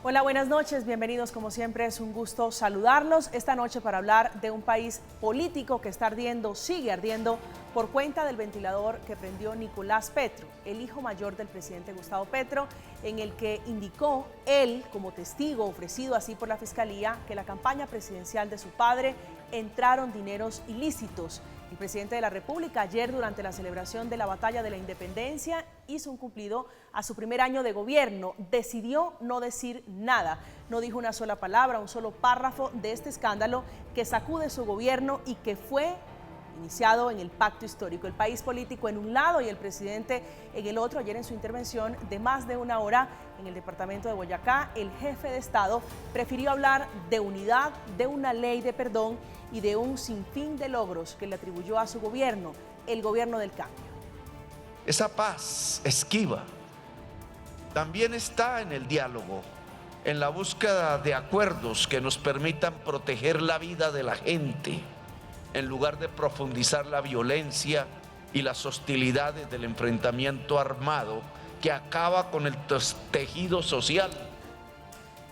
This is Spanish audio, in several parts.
Hola, buenas noches, bienvenidos como siempre, es un gusto saludarlos esta noche para hablar de un país político que está ardiendo, sigue ardiendo por cuenta del ventilador que prendió Nicolás Petro, el hijo mayor del presidente Gustavo Petro, en el que indicó él como testigo ofrecido así por la Fiscalía que la campaña presidencial de su padre entraron dineros ilícitos. El presidente de la República ayer durante la celebración de la Batalla de la Independencia hizo un cumplido a su primer año de gobierno. Decidió no decir nada, no dijo una sola palabra, un solo párrafo de este escándalo que sacude su gobierno y que fue iniciado en el pacto histórico. El país político en un lado y el presidente en el otro. Ayer en su intervención de más de una hora en el departamento de Boyacá, el jefe de Estado prefirió hablar de unidad, de una ley de perdón y de un sinfín de logros que le atribuyó a su gobierno, el gobierno del cambio. Esa paz esquiva también está en el diálogo, en la búsqueda de acuerdos que nos permitan proteger la vida de la gente, en lugar de profundizar la violencia y las hostilidades del enfrentamiento armado que acaba con el tejido social.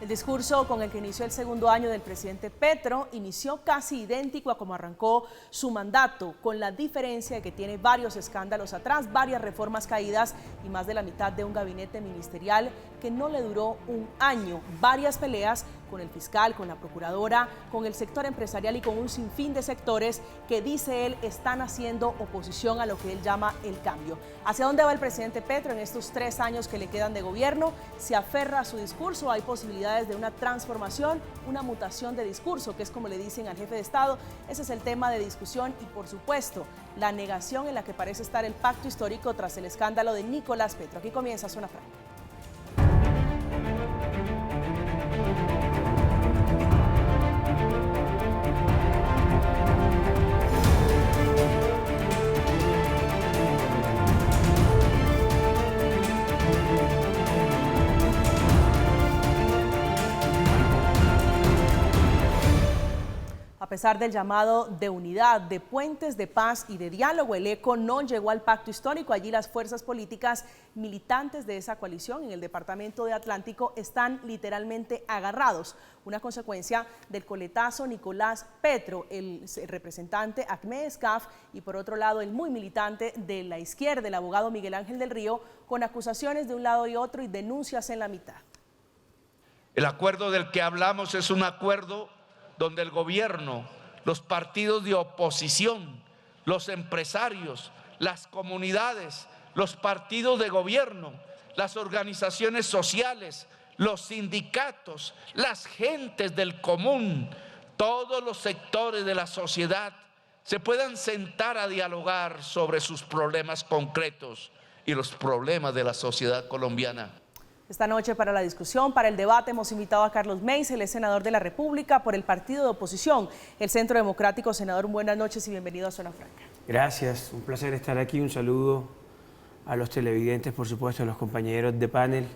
El discurso con el que inició el segundo año del presidente Petro inició casi idéntico a como arrancó su mandato, con la diferencia de que tiene varios escándalos atrás, varias reformas caídas y más de la mitad de un gabinete ministerial que no le duró un año, varias peleas con el fiscal, con la procuradora, con el sector empresarial y con un sinfín de sectores que, dice él, están haciendo oposición a lo que él llama el cambio. ¿Hacia dónde va el presidente Petro en estos 3 años que le quedan de gobierno? ¿Se aferra a su discurso? ¿Hay posibilidades de una transformación, una mutación de discurso, que es como le dicen al jefe de Estado? Ese es el tema de discusión y, por supuesto, la negación en la que parece estar el pacto histórico tras el escándalo de Nicolás Petro. Aquí comienza Zona Franca. A pesar del llamado de unidad, de puentes de paz y de diálogo, el ECO no llegó al pacto histórico. Allí las fuerzas políticas militantes de esa coalición en el departamento de Atlántico están literalmente agarrados, una consecuencia del coletazo Nicolás Petro, el representante Acme Escaf, y por otro lado el muy militante de la izquierda, el abogado Miguel Ángel del Río, con acusaciones de un lado y otro y denuncias en la mitad. El acuerdo del que hablamos es un acuerdo donde el gobierno, los partidos de oposición, los empresarios, las comunidades, los partidos de gobierno, las organizaciones sociales, los sindicatos, las gentes del común, todos los sectores de la sociedad se puedan sentar a dialogar sobre sus problemas concretos y los problemas de la sociedad colombiana. Esta noche para la discusión, para el debate, hemos invitado a Carlos Meis, el senador de la República por el partido de oposición, el Centro Democrático. Senador, buenas noches y bienvenido a Zona Franca. Gracias, un placer estar aquí. Un saludo a los televidentes, por supuesto, a los compañeros de panel.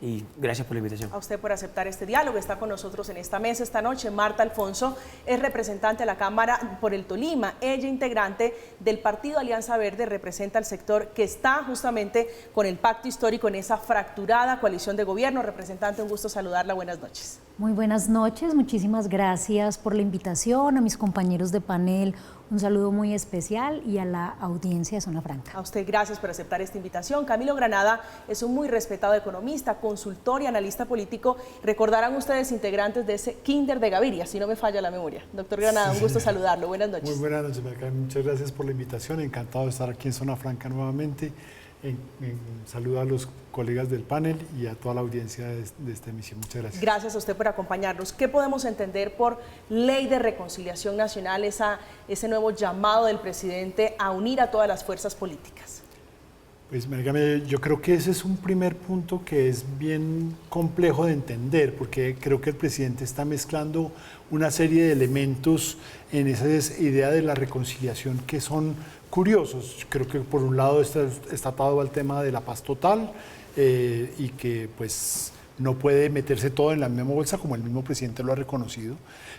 Y gracias por la invitación. A usted por aceptar este diálogo. Está con nosotros en esta mesa esta noche Marta Alfonso, es representante de la Cámara por el Tolima. Ella, integrante del Partido Alianza Verde, representa al sector que está justamente con el pacto histórico en esa fracturada coalición de gobierno. Representante, un gusto saludarla. Buenas noches. Muy buenas noches, muchísimas gracias por la invitación, a mis compañeros de panel, un saludo muy especial y a la audiencia de Zona Franca. A usted gracias por aceptar esta invitación. Camilo Granada es un muy respetado economista, consultor y analista político. Recordarán ustedes integrantes de ese Kinder de Gaviria, si no me falla la memoria. Doctor Granada, un gusto saludarlo. Buenas noches. Muy buenas noches, Marca. Muchas gracias por la invitación. Encantado de estar aquí en Zona Franca nuevamente. Saludo a los colegas del panel y a toda la audiencia de esta emisión. Muchas gracias. Gracias a usted por acompañarnos. ¿Qué podemos entender por ley de reconciliación nacional, ese nuevo llamado del presidente a unir a todas las fuerzas políticas? Pues yo creo que ese es un primer punto que es bien complejo de entender, porque creo que el presidente está mezclando una serie de elementos en esa idea de la reconciliación que son curiosos. Creo que por un lado está atado al tema de la paz total y que pues no puede meterse todo en la misma bolsa, como el mismo presidente lo ha reconocido,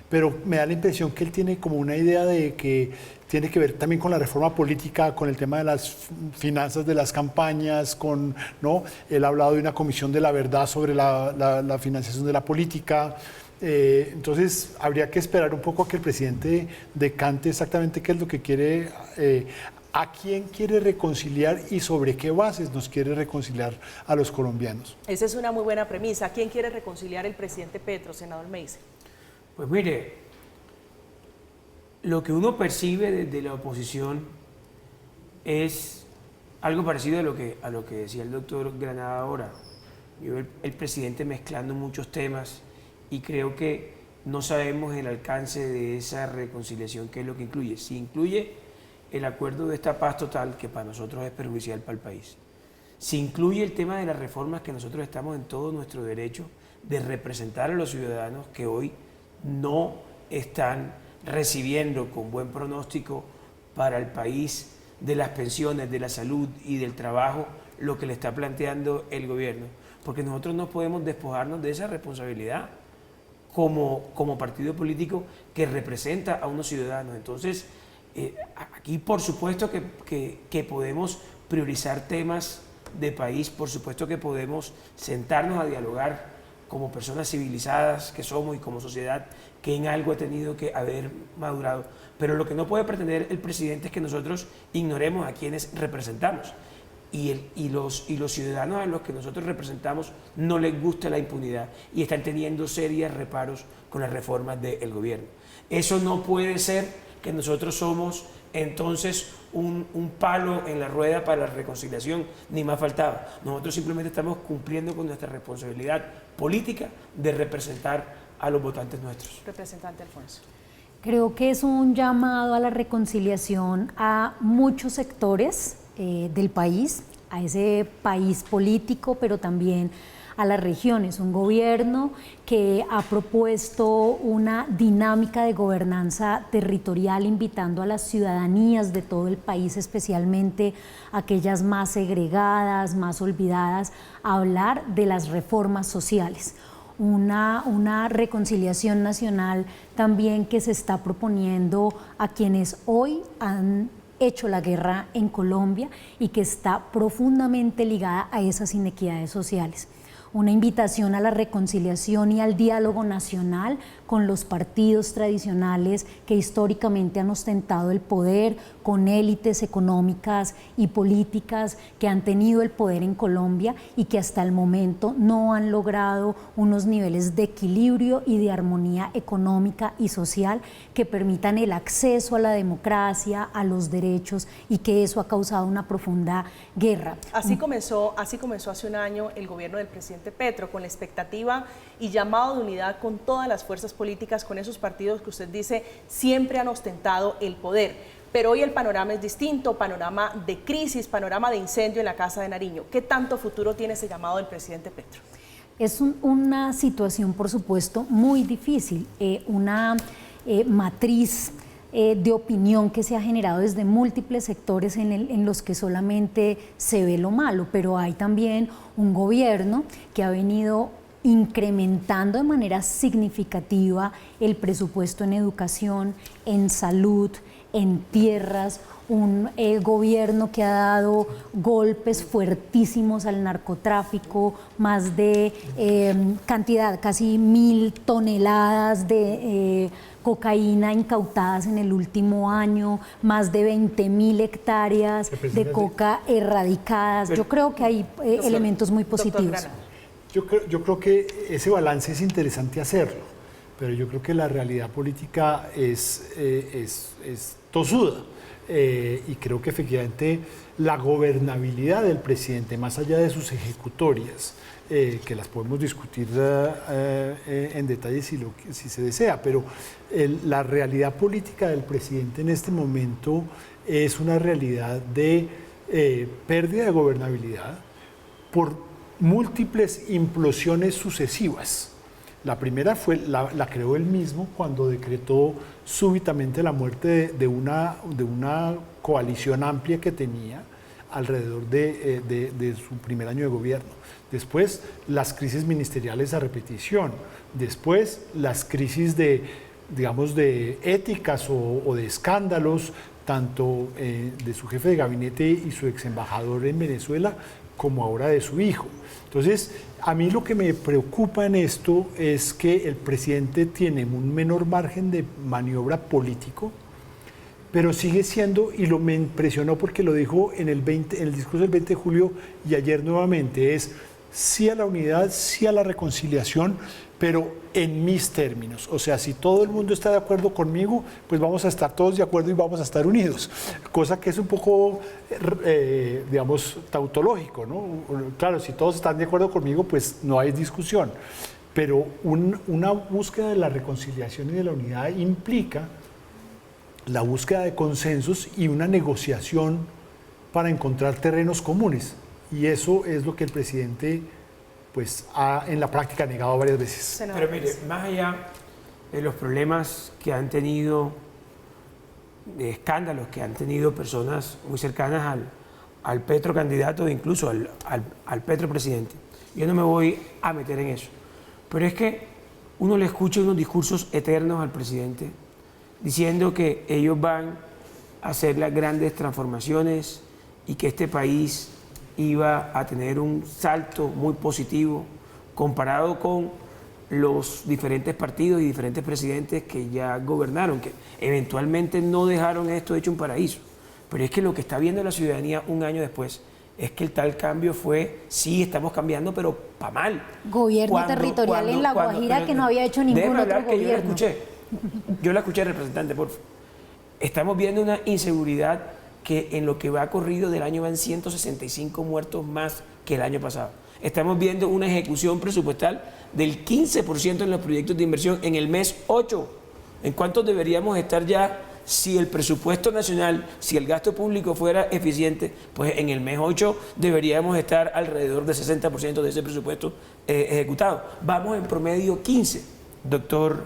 pero me da la impresión que él tiene como una idea de que tiene que ver también con la reforma política, con el tema de las finanzas de las campañas, ¿no? Él ha hablado de una comisión de la verdad sobre la financiación de la política. Entonces, habría que esperar un poco a que el presidente decante exactamente qué es lo que quiere, a quién quiere reconciliar y sobre qué bases nos quiere reconciliar a los colombianos. Esa es una muy buena premisa. ¿A quién quiere reconciliar el presidente Petro, senador Meize? Pues mire, lo que uno percibe desde la oposición es algo parecido a lo que decía el doctor Granada ahora. Yo veo el presidente mezclando muchos temas y creo que no sabemos el alcance de esa reconciliación, qué es lo que incluye. Si incluye el acuerdo de esta paz total, que para nosotros es perjudicial para el país. Si incluye el tema de las reformas, que nosotros estamos en todo nuestro derecho de representar a los ciudadanos que hoy no están recibiendo con buen pronóstico para el país de las pensiones, de la salud y del trabajo, lo que le está planteando el gobierno. Porque nosotros no podemos despojarnos de esa responsabilidad como partido político que representa a unos ciudadanos. Entonces, aquí por supuesto que podemos priorizar temas de país, por supuesto que podemos sentarnos a dialogar como personas civilizadas que somos y como sociedad que en algo ha tenido que haber madurado. Pero lo que no puede pretender el presidente es que nosotros ignoremos a quienes representamos. Y los ciudadanos a los que nosotros representamos no les gusta la impunidad y están teniendo serios reparos con las reformas del gobierno. Eso no puede ser que nosotros somos entonces un palo en la rueda para la reconciliación, ni más faltaba. Nosotros simplemente estamos cumpliendo con nuestra responsabilidad política de representar a los votantes nuestros. Representante Alfonso. Creo que es un llamado a la reconciliación a muchos sectores del país, a ese país político, pero también a las regiones. Un gobierno que ha propuesto una dinámica de gobernanza territorial, invitando a las ciudadanías de todo el país, especialmente aquellas más segregadas, más olvidadas, a hablar de las reformas sociales. Una reconciliación nacional también que se está proponiendo a quienes hoy han hecho la guerra en Colombia y que está profundamente ligada a esas inequidades sociales. Una invitación a la reconciliación y al diálogo nacional con los partidos tradicionales que históricamente han ostentado el poder, con élites económicas y políticas que han tenido el poder en Colombia y que hasta el momento no han logrado unos niveles de equilibrio y de armonía económica y social que permitan el acceso a la democracia, a los derechos, y que eso ha causado una profunda guerra. Así comenzó hace un año el gobierno del presidente Petro, con la expectativa y llamado de unidad con todas las fuerzas políticas, con esos partidos que usted dice siempre han ostentado el poder. Pero hoy el panorama es distinto, panorama de crisis, panorama de incendio en la Casa de Nariño. ¿Qué tanto futuro tiene ese llamado del presidente Petro? Es una situación, por supuesto, muy difícil, una matriz de opinión que se ha generado desde múltiples sectores en los que solamente se ve lo malo, pero hay también un gobierno que ha venido incrementando de manera significativa el presupuesto en educación, en salud, en tierras, un gobierno que ha dado golpes fuertísimos al narcotráfico, más de cantidad, casi 1000 toneladas de cocaína incautadas en el último año, más de 20.000 hectáreas de coca erradicadas. Yo creo que hay elementos muy positivos. Yo creo que ese balance es interesante hacerlo, pero yo creo que la realidad política es tosuda. Y creo que efectivamente la gobernabilidad del presidente, más allá de sus ejecutorias, que las podemos discutir en detalle si se desea, pero la realidad política del presidente en este momento es una realidad de pérdida de gobernabilidad por múltiples implosiones sucesivas. La primera la creó él mismo cuando decretó súbitamente la muerte de una coalición amplia que tenía, alrededor de su primer año de gobierno. Después, las crisis ministeriales a repetición. Después, las crisis de éticas o de escándalos, tanto de su jefe de gabinete y su ex embajador en Venezuela, como ahora de su hijo. Entonces, a mí lo que me preocupa en esto es que el presidente tiene un menor margen de maniobra político, pero sigue siendo, y me impresionó porque lo dijo en el discurso del 20 de julio y ayer nuevamente, es sí a la unidad, sí a la reconciliación, pero en mis términos. O sea, si todo el mundo está de acuerdo conmigo, pues vamos a estar todos de acuerdo y vamos a estar unidos. Cosa que es un poco, tautológico, ¿no? Claro, si todos están de acuerdo conmigo, pues no hay discusión. Pero una búsqueda de la reconciliación y de la unidad implica la búsqueda de consensos y una negociación para encontrar terrenos comunes. Y eso es lo que el presidente pues ha en la práctica negado varias veces. Pero mire, más allá de los problemas que han tenido, de escándalos que han tenido personas muy cercanas al Petro candidato e incluso al Petro presidente, yo no me voy a meter en eso. Pero es que uno le escucha unos discursos eternos al presidente diciendo que ellos van a hacer las grandes transformaciones y que este país iba a tener un salto muy positivo comparado con los diferentes partidos y diferentes presidentes que ya gobernaron, que eventualmente no dejaron esto hecho un paraíso. Pero es que lo que está viendo la ciudadanía un año después es que el tal cambio fue, sí, estamos cambiando, pero para mal. Gobierno territorial en La Guajira que no había hecho ningún otro gobierno. Yo la escuché, representante, por favor. Estamos viendo una inseguridad que en lo que va corrido del año van 165 muertos más que el año pasado. Estamos viendo una ejecución presupuestal del 15% en los proyectos de inversión en el mes 8. ¿En cuánto deberíamos estar ya si el presupuesto nacional, si el gasto público fuera eficiente? Pues en el mes 8 deberíamos estar alrededor del 60% de ese presupuesto ejecutado. Vamos en promedio 15. Doctor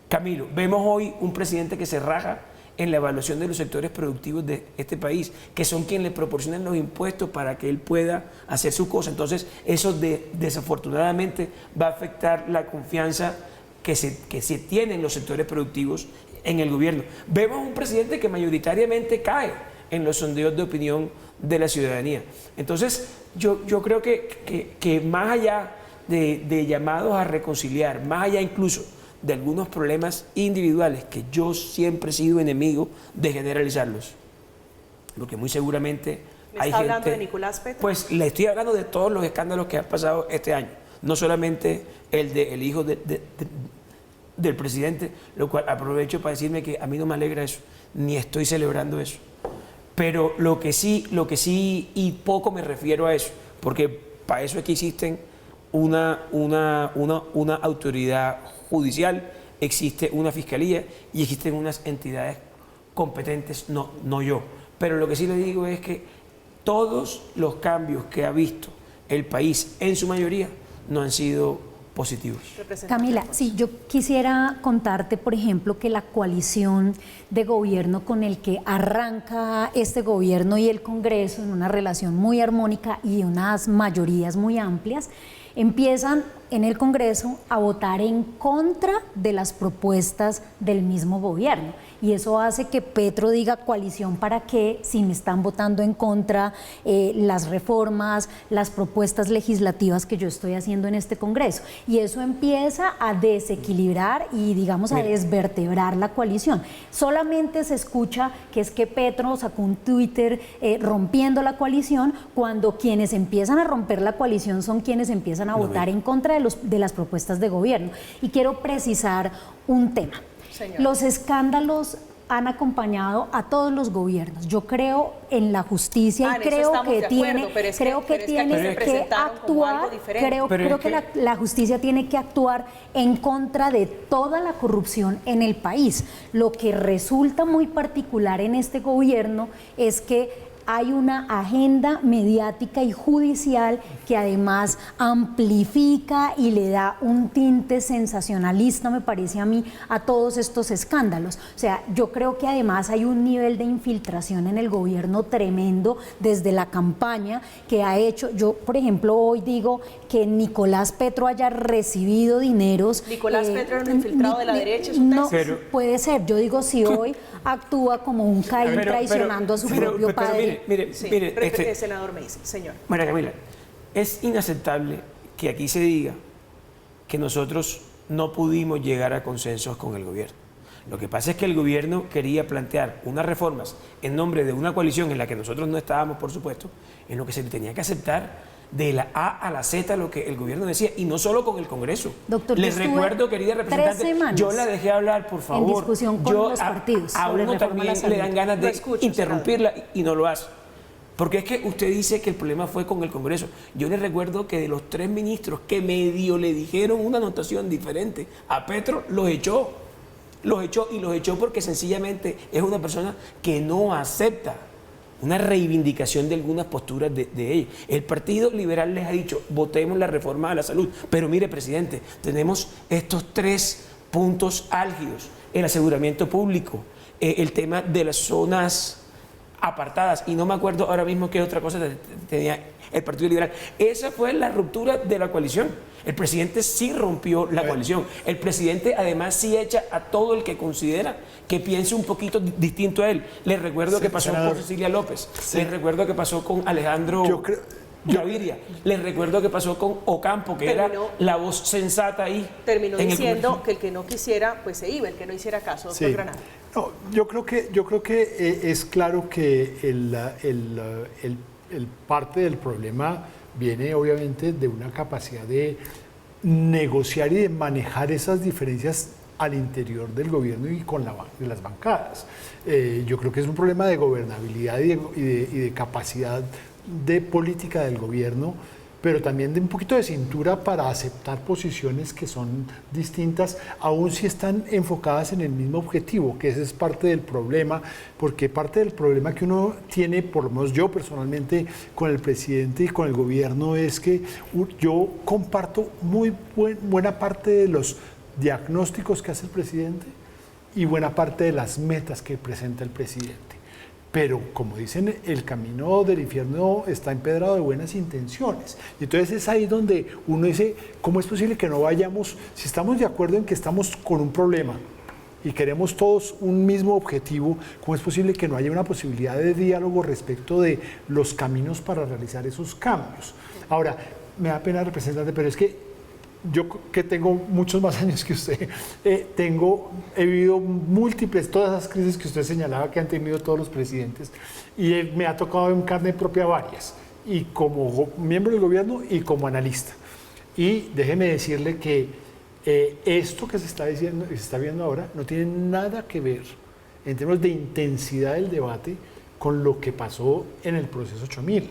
Camilo, vemos hoy un presidente que se raja en la evaluación de los sectores productivos de este país, que son quienes le proporcionan los impuestos para que él pueda hacer su cosa. Entonces, eso desafortunadamente va a afectar la confianza que se tiene en los sectores productivos en el gobierno. Vemos un presidente que mayoritariamente cae en los sondeos de opinión de la ciudadanía. Entonces, yo creo que más allá de llamados a reconciliar, más allá incluso de algunos problemas individuales que yo siempre he sido enemigo de generalizarlos, porque muy seguramente hay gente... ¿Está hablando de Nicolás Petro? Pues le estoy hablando de todos los escándalos que han pasado este año, no solamente el hijo del presidente, lo cual aprovecho para decirme que a mí no me alegra eso, ni estoy celebrando eso. Pero lo que sí, y poco me refiero a eso, porque para eso es que existen una autoridad judicial, existe una fiscalía y existen unas entidades competentes, no yo. Pero lo que sí le digo es que todos los cambios que ha visto el país, en su mayoría, no han sido positivos. Camila, sí, yo quisiera contarte, por ejemplo, que la coalición de gobierno con el que arranca este gobierno y el Congreso en una relación muy armónica y unas mayorías muy amplias, empiezan en el Congreso a votar en contra de las propuestas del mismo gobierno. Y eso hace que Petro diga: coalición para qué, si me están votando en contra las reformas, las propuestas legislativas que yo estoy haciendo en este Congreso. Y eso empieza a desequilibrar y, digamos, a desvertebrar la coalición. Solamente se escucha que es que Petro sacó un Twitter rompiendo la coalición, cuando quienes empiezan a romper la coalición son quienes empiezan a votar en contra de las propuestas de gobierno. Y quiero precisar un tema. Señora. Los escándalos han acompañado a todos los gobiernos. Yo creo en la justicia y creo que tiene que actuar. Creo que la justicia tiene que actuar en contra de toda la corrupción en el país. Lo que resulta muy particular en este gobierno es que hay una agenda mediática y judicial que además amplifica y le da un tinte sensacionalista, me parece a mí, a todos estos escándalos. O sea, yo creo que además hay un nivel de infiltración en el gobierno tremendo desde la campaña que ha hecho. Yo, por ejemplo, hoy digo que Nicolás Petro haya recibido dineros. Nicolás Petro era un infiltrado de la derecha, ¿es un no, tesis? puede ser. Yo digo, si hoy actúa como un Caín traicionando a su propio padre. Mire, senador me dice, señor. María Camila, es inaceptable que aquí se diga que nosotros no pudimos llegar a consensos con el gobierno. Lo que pasa es que el gobierno quería plantear unas reformas en nombre de una coalición en la que nosotros no estábamos, por supuesto, en lo que se tenía que aceptar de la A a la Z lo que el gobierno decía, y no solo con el Congreso. Doctor, les recuerdo, querida representante, yo la dejé hablar, por favor. En discusión con los partidos. A uno también le dan ganas de interrumpirla y no lo hace. Porque es que usted dice que el problema fue con el Congreso. Yo le recuerdo que de los 3 ministros que medio le dijeron una anotación diferente a Petro, los echó porque sencillamente es una persona que no acepta una reivindicación de algunas posturas de ellos. El Partido Liberal les ha dicho, votemos la reforma a la salud. Pero mire, presidente, tenemos estos 3 puntos álgidos: el aseguramiento público, el tema de las zonas apartadas, y no me acuerdo ahora mismo qué otra cosa tenía el Partido Liberal. Esa fue la ruptura de la coalición. El presidente sí rompió la coalición. El presidente además sí echa a todo el que considera que piense un poquito distinto a él. Les recuerdo que pasó con Cecilia López, les recuerdo que pasó con Alejandro Gaviria, les recuerdo que pasó con Ocampo, que era la voz sensata ahí. Terminó diciendo que el que no quisiera, pues se iba, el que no hiciera caso, doctor Granados. No, yo creo que es claro que el parte del problema viene obviamente de una capacidad de negociar y de manejar esas diferencias al interior del gobierno y con de las bancadas. Yo creo que es un problema de gobernabilidad y de capacidad de política del gobierno, pero también de un poquito de cintura para aceptar posiciones que son distintas, aun si están enfocadas en el mismo objetivo, que ese es parte del problema, porque parte del problema que uno tiene, por lo menos yo personalmente, con el presidente y con el gobierno, es que yo comparto muy buena parte de los diagnósticos que hace el presidente y buena parte de las metas que presenta el presidente. Pero, como dicen, el camino del infierno está empedrado de buenas intenciones. Y entonces es ahí donde uno dice, ¿cómo es posible que no vayamos? Si estamos de acuerdo en que estamos con un problema y queremos todos un mismo objetivo, ¿cómo es posible que no haya una posibilidad de diálogo respecto de los caminos para realizar esos cambios? Ahora, me da pena, representante, pero es que yo, que tengo muchos más años que usted, he vivido múltiples, todas esas crisis que usted señalaba que han tenido todos los presidentes, y me ha tocado en carne propia varias, y como miembro del gobierno y como analista. Y déjeme decirle que esto que se está diciendo, que se está viendo ahora, no tiene nada que ver en términos de intensidad del debate con lo que pasó en el proceso 8000,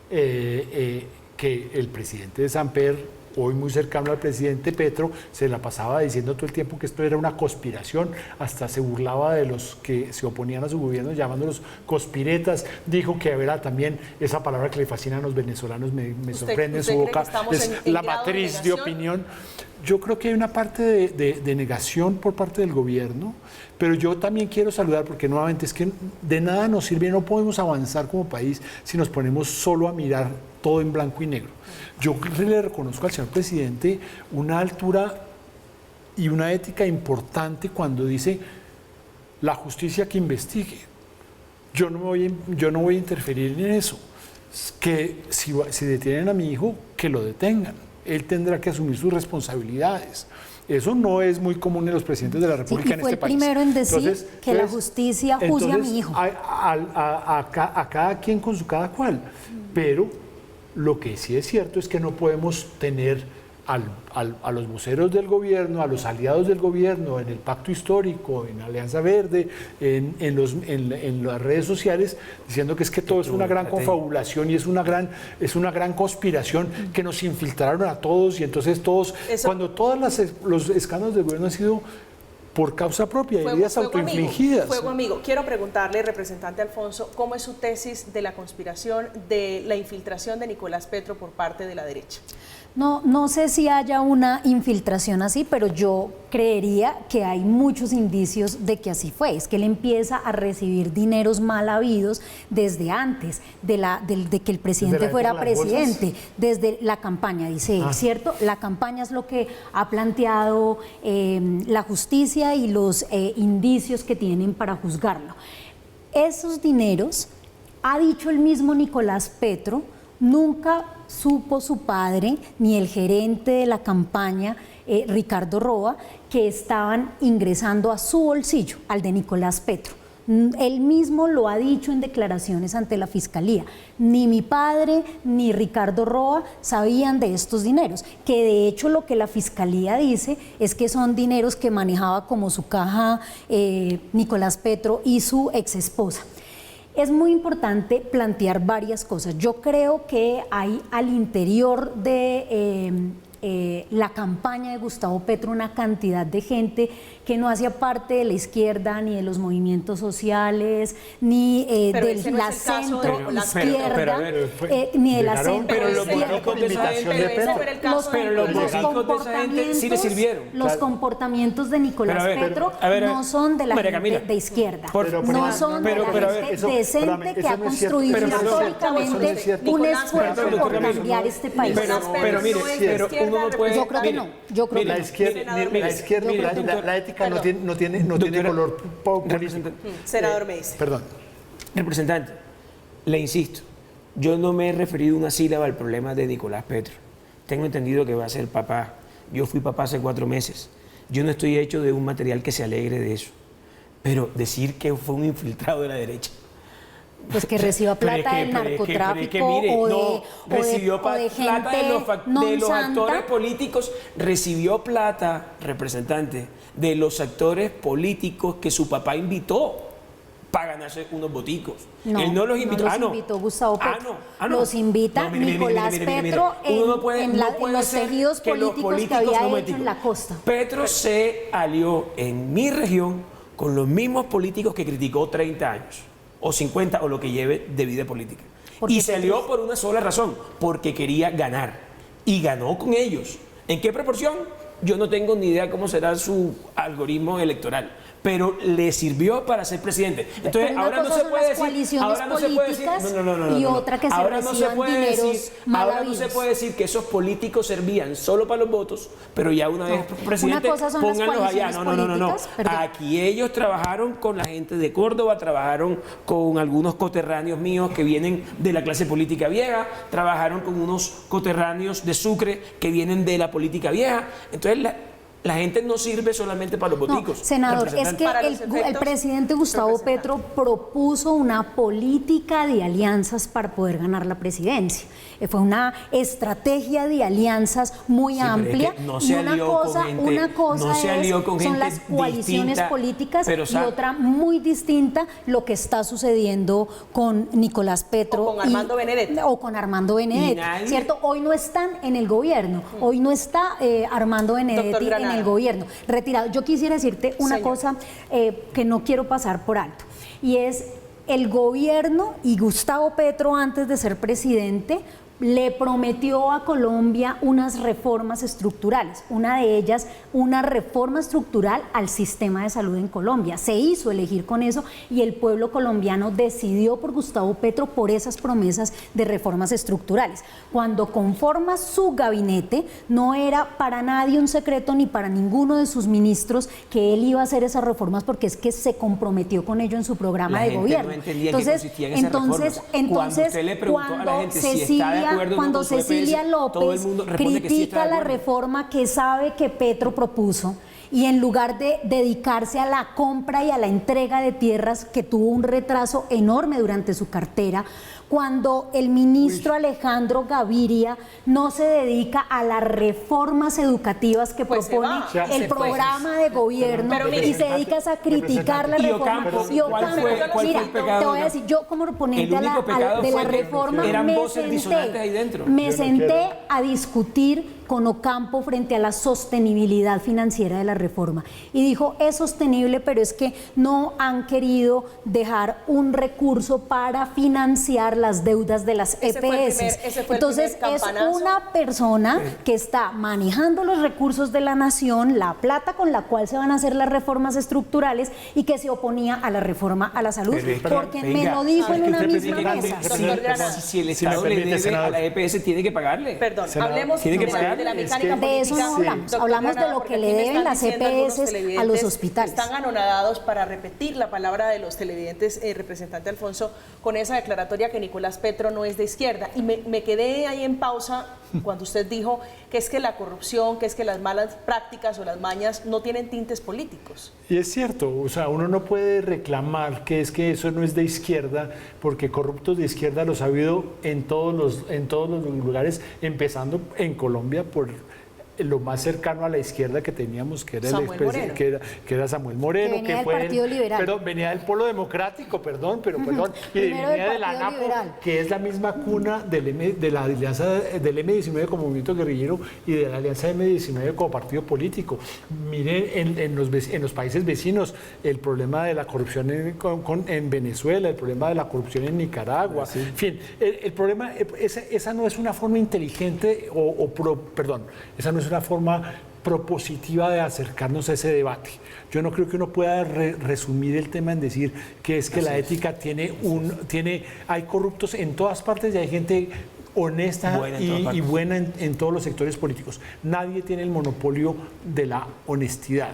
que el presidente de Samper, hoy muy cercano al presidente Petro, se la pasaba diciendo todo el tiempo que esto era una conspiración, hasta se burlaba de los que se oponían a su gobierno llamándolos conspiretas, dijo que era también esa palabra que le fascina a los venezolanos, me sorprende en su boca, es la matriz de opinión. Yo creo que hay una parte de negación por parte del gobierno, pero yo también quiero saludar, porque nuevamente es que de nada nos sirve, no podemos avanzar como país si nos ponemos solo a mirar todo en blanco y negro. Yo le reconozco al señor presidente una altura y una ética importante cuando dice la justicia que investigue. Yo no voy a interferir en eso. Que si detienen a mi hijo, que lo detengan. Él tendrá que asumir sus responsabilidades. Eso no es muy común en los presidentes de la República en este país. Y fue el primero en decir que la justicia juzgue a mi hijo. A cada quien con su cada cual. Pero lo que sí es cierto es que no podemos tener a los voceros del gobierno, a los aliados del gobierno, en el Pacto Histórico, en Alianza Verde, en las redes sociales, diciendo que es que todo es una gran confabulación y es una gran conspiración, que nos infiltraron a todos, y entonces todos, cuando todos los escándalos del gobierno han sido por causa propia, Fuego- heridas fuego amigo, autoinfligidas. Fuego amigo. Quiero preguntarle, representante Alfonso, ¿cómo es su tesis de la conspiración de la infiltración de Nicolás Petro por parte de la derecha? No sé si haya una infiltración así, pero yo creería que hay muchos indicios de que así fue. Es que él empieza a recibir dineros mal habidos desde antes de que el presidente fuera presidente, desde la campaña, dice él, ¿cierto? La campaña es lo que ha planteado la justicia y los indicios que tienen para juzgarlo. Esos dineros, ha dicho el mismo Nicolás Petro, nunca supo su padre ni el gerente de la campaña, Ricardo Roa, que estaban ingresando a su bolsillo, al de Nicolás Petro. Él mismo lo ha dicho en declaraciones ante la Fiscalía. Ni mi padre ni Ricardo Roa sabían de estos dineros, que de hecho lo que la Fiscalía dice es que son dineros que manejaba como su caja Nicolás Petro y su exesposa. Es muy importante plantear varias cosas. Yo creo que hay al interior de la campaña de Gustavo Petro una cantidad de gente que no hacía parte de la izquierda, ni de los movimientos sociales, ni de la centro izquierda, ni de la centro Pero los izquierda. políticos de esa gente sí le sirvieron. Los comportamientos de Nicolás Petro no son de la gente de izquierda, no son de la gente decente que ha construido históricamente un esfuerzo por cambiar este país. Pero mire, uno no puede... Yo creo que no. Yo creo que La izquierda, la ética no tiene color político. Senador me dice. Perdón. Representante, le insisto, yo no me he referido una sílaba al problema de Nicolás Petro. Tengo entendido que va a ser papá. Yo fui papá hace 4 meses. Yo no estoy hecho de un material que se alegre de eso. Pero decir que fue un infiltrado de la derecha. pues que reciba plata del narcotráfico o de gente de los actores políticos, recibió plata, representante, de los actores políticos que su papá invitó para ganarse unos boticos. No, él no los invitó. No los invitó Gustavo Petro. Los invita Nicolás Petro en los tejidos políticos que había hecho en la costa. Petro se alió en mi región con los mismos políticos que criticó 30 años, o 50, o lo que lleve de vida política. Y se alió por una sola razón, porque quería ganar. Y ganó con ellos. ¿En qué proporción? Yo no tengo ni idea cómo será su algoritmo electoral, pero le sirvió para ser presidente. Entonces, ahora no se puede decir, ahora no se puede decir, y otra que se reciban dineros mal ahora no se puede decir que esos políticos servían solo para los votos, pero ya una vez presidente, pónganlos allá. No. Aquí ellos trabajaron con la gente de Córdoba, trabajaron con algunos coterráneos míos que vienen de la clase política vieja, trabajaron con unos coterráneos de Sucre que vienen de la política vieja. Entonces, la gente no sirve solamente para los boticos. Senador, es que el presidente Gustavo Petro propuso una política de alianzas para poder ganar la presidencia. Fue una estrategia de alianzas muy amplia. Es que no se alió son las coaliciones políticas y otra muy distinta lo que está sucediendo con Nicolás Petro o con Armando Benedetti. ¿Cierto? Hoy no están en el gobierno. Hoy no está Armando Benedetti en el gobierno, retirado. Yo quisiera decirte una cosa que no quiero pasar por alto, y es el gobierno y Gustavo Petro, antes de ser presidente, le prometió a Colombia unas reformas estructurales, una de ellas una reforma estructural al sistema de salud en Colombia. Se hizo elegir con eso y el pueblo colombiano decidió por Gustavo Petro por esas promesas de reformas estructurales. Cuando conforma su gabinete, no era para nadie un secreto ni para ninguno de sus ministros que él iba a hacer esas reformas, porque es que se comprometió con ello en su programa de gobierno. Entonces, cuando Cecilia López critica la reforma que sabe que Petro propuso, y en lugar de dedicarse a la compra y a la entrega de tierras, que tuvo un retraso enorme durante su cartera, cuando el ministro Alejandro Gaviria no se dedica a las reformas educativas que propone el programa de gobierno y se dedica a criticar la reforma. Mira, te voy a decir, yo como proponente de la reforma me senté a discutir con Ocampo frente a la sostenibilidad financiera de la reforma. Y dijo, es sostenible, pero es que no han querido dejar un recurso para financiar las deudas de las EPS. Entonces, es una persona que está manejando los recursos de la nación, la plata con la cual se van a hacer las reformas estructurales, y que se oponía a la reforma a la salud, porque me lo dijo en una misma mesa. Si el Estado le debe a la EPS, tiene que pagarle. Perdón, hablemos de la mecánica política. De eso no hablamos, hablamos de lo que le deben las EPS a los hospitales. Están anonadados, para repetir la palabra de los televidentes, representante Alfonso, con esa declaratoria que Nicolás Petro no es de izquierda. Y me quedé ahí en pausa cuando usted dijo que es que la corrupción, que es que las malas prácticas o las mañas no tienen tintes políticos. Y es cierto, o sea, uno no puede reclamar que es que eso no es de izquierda, porque corruptos de izquierda los ha habido en todos los lugares, empezando en Colombia por lo más cercano a la izquierda que teníamos, que era que era Samuel Moreno, que fue del Partido Liberal. Pero venía del Polo Democrático, y venía de la ANAPO, que es la misma cuna de la alianza del M-19 como movimiento guerrillero y de la alianza M-19 como partido político. Miren en los países vecinos el problema de la corrupción en Venezuela, el problema de la corrupción en Nicaragua, sí. En fin, el problema, esa no es una forma inteligente esa no es una forma propositiva de acercarnos a ese debate. Yo no creo que uno pueda resumir el tema en decir que es que la ética hay corruptos en todas partes y hay gente honesta y buena en todos los sectores políticos. Nadie tiene el monopolio de la honestidad.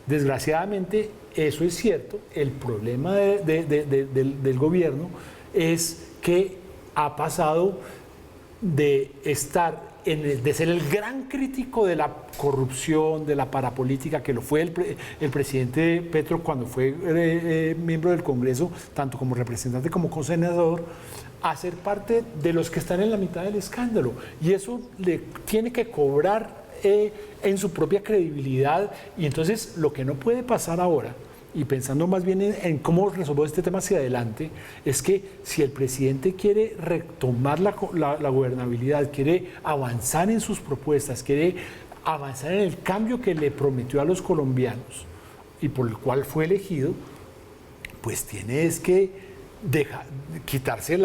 Desgraciadamente, eso es cierto. El problema del gobierno es que ha pasado de de ser el gran crítico de la corrupción, de la parapolítica, que lo fue el presidente Petro cuando fue miembro del Congreso, tanto como representante como senador, a ser parte de los que están en la mitad del escándalo. Y eso le tiene que cobrar en su propia credibilidad. Y entonces lo que no puede pasar ahora, y pensando más bien en cómo resolver este tema hacia adelante, es que si el presidente quiere retomar la gobernabilidad, quiere avanzar en sus propuestas, quiere avanzar en el cambio que le prometió a los colombianos y por el cual fue elegido, pues tiene que quitarse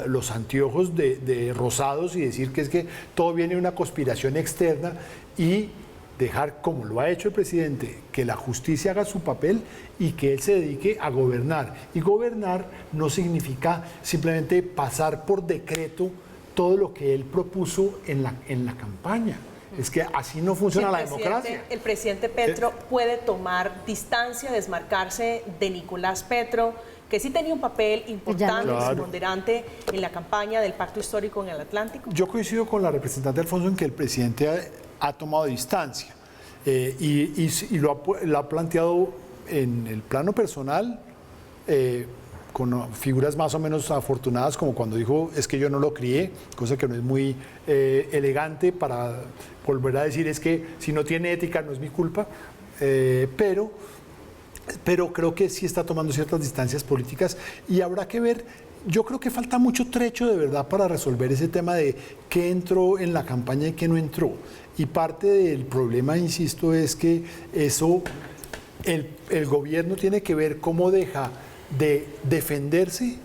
los anteojos de rosados y decir que es que todo viene de una conspiración externa y dejar, como lo ha hecho el presidente, que la justicia haga su papel y que él se dedique a gobernar. Y gobernar no significa simplemente pasar por decreto todo lo que él propuso en la campaña. Es que así no funciona la democracia. El presidente Petro puede tomar distancia, desmarcarse de Nicolás Petro, que sí tenía un papel importante y ponderante en la campaña del Pacto Histórico en el Atlántico. Yo coincido con la representante Alfonso en que el presidente ha tomado distancia y lo ha planteado en el plano personal con figuras más o menos afortunadas, como cuando dijo es que yo no lo crié, cosa que no es muy elegante para volver a decir es que si no tiene ética no es mi culpa, pero creo que sí está tomando ciertas distancias políticas y habrá que ver. Yo creo que falta mucho trecho de verdad para resolver ese tema de qué entró en la campaña y qué no entró. Y parte del problema, insisto, es que eso, el gobierno tiene que ver cómo deja de defenderse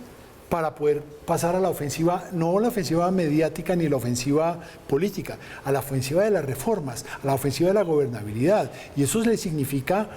para poder pasar a la ofensiva, no la ofensiva mediática ni la ofensiva política, a la ofensiva de las reformas, a la ofensiva de la gobernabilidad. Y eso le significa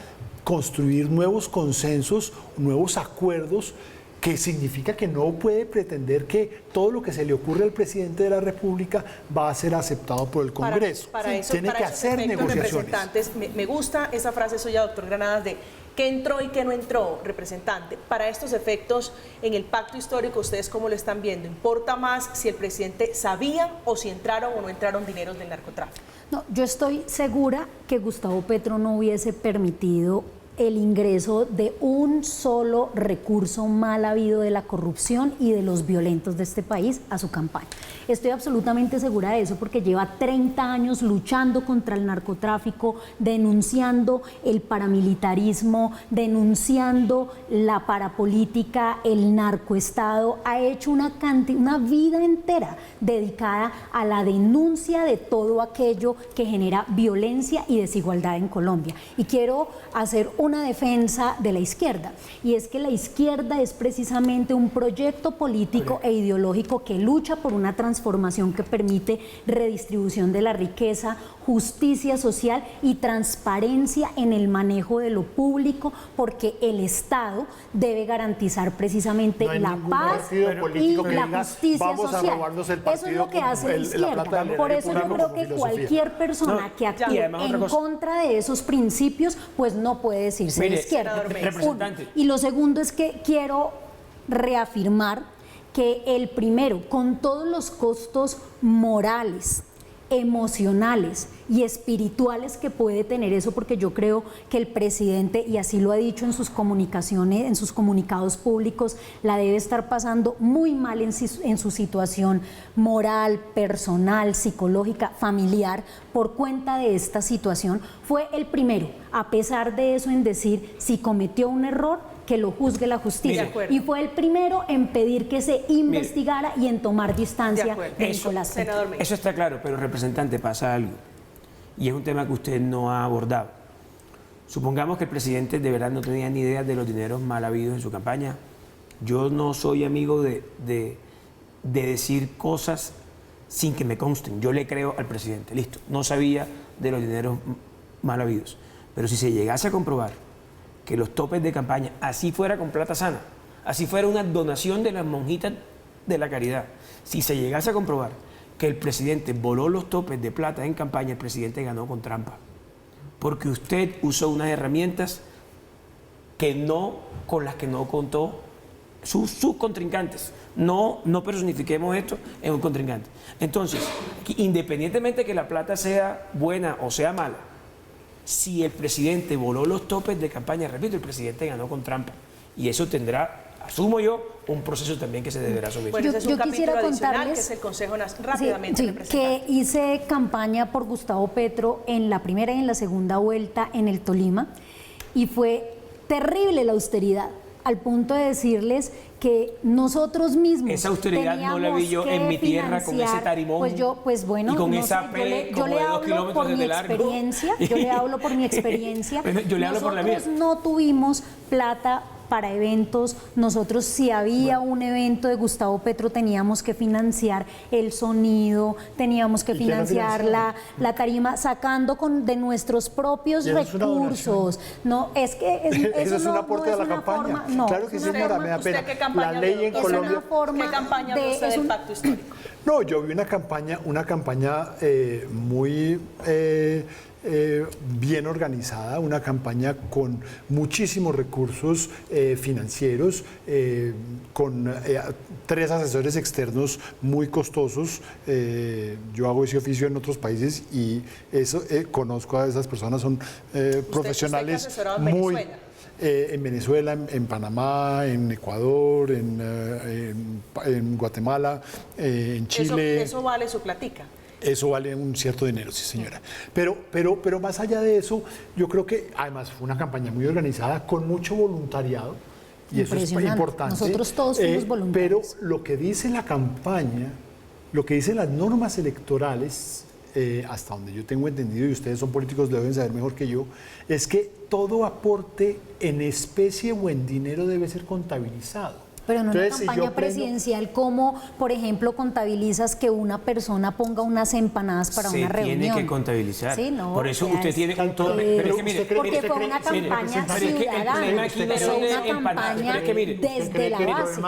construir nuevos consensos, nuevos acuerdos, que significa que no puede pretender que todo lo que se le ocurre al presidente de la República va a ser aceptado por el Congreso. Tiene que hacer negociaciones. Me gusta esa frase suya, doctor Granadas, de qué entró y qué no entró, representante. Para estos efectos, en el pacto histórico, ¿ustedes cómo lo están viendo? ¿Importa más si el presidente sabía o si entraron o no entraron dineros del narcotráfico? No, yo estoy segura que Gustavo Petro no hubiese permitido el ingreso de un solo recurso mal habido de la corrupción y de los violentos de este país a su campaña. Estoy absolutamente segura de eso porque lleva 30 años luchando contra el narcotráfico, denunciando el paramilitarismo, denunciando la parapolítica, el narcoestado. Ha hecho una vida entera dedicada a la denuncia de todo aquello que genera violencia y desigualdad en Colombia. Y quiero hacer una defensa de la izquierda, y es que la izquierda es precisamente un proyecto político e ideológico que lucha por una transformación que permite redistribución de la riqueza, justicia social y transparencia en el manejo de lo público, porque el Estado debe garantizar precisamente la paz y la justicia social. Eso es lo que hace la izquierda. Por eso yo creo que cualquier persona que actúe en contra de esos principios, pues no puede decirse de izquierda. Y lo segundo es que quiero reafirmar que el primero, con todos los costos morales, emocionales y espirituales que puede tener eso, porque yo creo que el presidente, y así lo ha dicho en sus comunicaciones, en sus comunicados públicos, la debe estar pasando muy mal en su situación moral, personal, psicológica, familiar, por cuenta de esta situación. Fue el primero, a pesar de eso, en decir si cometió un error, que lo juzgue la justicia. Y fue el primero en pedir que se investigara y en tomar distancia de Nicolás Petro. Eso está claro, pero representante, pasa algo. Y es un tema que usted no ha abordado. Supongamos que el presidente de verdad no tenía ni idea de los dineros mal habidos en su campaña. Yo no soy amigo de decir cosas sin que me consten. Yo le creo al presidente, listo. No sabía de los dineros mal habidos. Pero si se llegase a comprobar que los topes de campaña, así fuera con plata sana, así fuera una donación de las monjitas de la caridad, si se llegase a comprobar que el presidente voló los topes de plata en campaña, el presidente ganó con trampa, porque usted usó unas herramientas con las que no contó sus contrincantes. No personifiquemos esto en un contrincante. Entonces, independientemente de que la plata sea buena o sea mala, si el presidente voló los topes de campaña, repito, el presidente ganó con trampa. Y eso tendrá, asumo yo, un proceso también que se deberá asumir. Bueno, ese es un capítulo quisiera adicional, contarles, que es el Consejo Nacional. Rápidamente, que hice campaña por Gustavo Petro en la primera y en la segunda vuelta en el Tolima, y fue terrible la austeridad, al punto de decirles que nosotros mismos esa austeridad no la vi yo en mi tierra con ese tarimón, pues bueno, y con no esa sé, yo le hablo por mi experiencia, yo le hablo por mi experiencia. Yo le hablo por la mía. Nosotros no tuvimos plata para eventos. Nosotros, si había un evento de Gustavo Petro, teníamos que financiar el sonido, teníamos que financiar la tarima, sacando de nuestros propios recursos. No, es que eso es un aporte de la campaña. Claro que sí, señora, me da pena. La ley en Colombia. ¿Qué campaña de usted del pacto histórico? No, yo vi una campaña muy bien organizada, una campaña con muchísimos recursos financieros, con 3 asesores externos muy costosos. Yo hago ese oficio en otros países y eso conozco a esas personas, son profesionales muy... en Venezuela, en Panamá, en Ecuador, en Guatemala, en Chile. Eso vale su platica. Eso vale un cierto dinero, sí, señora. Pero más allá de eso, yo creo que además fue una campaña muy organizada, con mucho voluntariado, y eso es importante. Nosotros todos fuimos voluntarios. Pero lo que dice la campaña, lo que dicen las normas electorales, hasta donde yo tengo entendido, y ustedes son políticos, lo deben saber mejor que yo, es que todo aporte en especie o en dinero debe ser contabilizado. Pero en una campaña presidencial, ¿cómo, por ejemplo, contabilizas que una persona ponga unas empanadas para una reunión? Se tiene que contabilizar. Sí, no, por eso usted tiene un tope. Porque fue una campaña ciudadana, fue una campaña desde la base.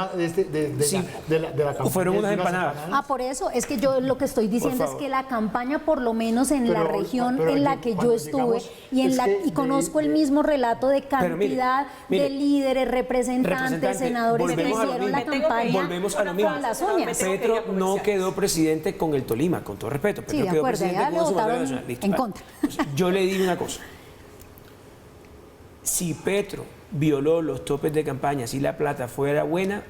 De la campaña. Fueron unas empanadas. Por eso, es que yo lo que estoy diciendo es que la campaña, por lo menos en la región en la que yo estuve, y conozco el mismo relato de cantidad de líderes, representantes, senadores, hicieron la campaña. Volvemos a lo mismo. Petro no quedó presidente con el Tolima, con todo respeto. Petro quedó presidente con su bandera nacional. En contra. Yo le digo una cosa. Si Petro violó los topes de campaña, si la plata fuera buena,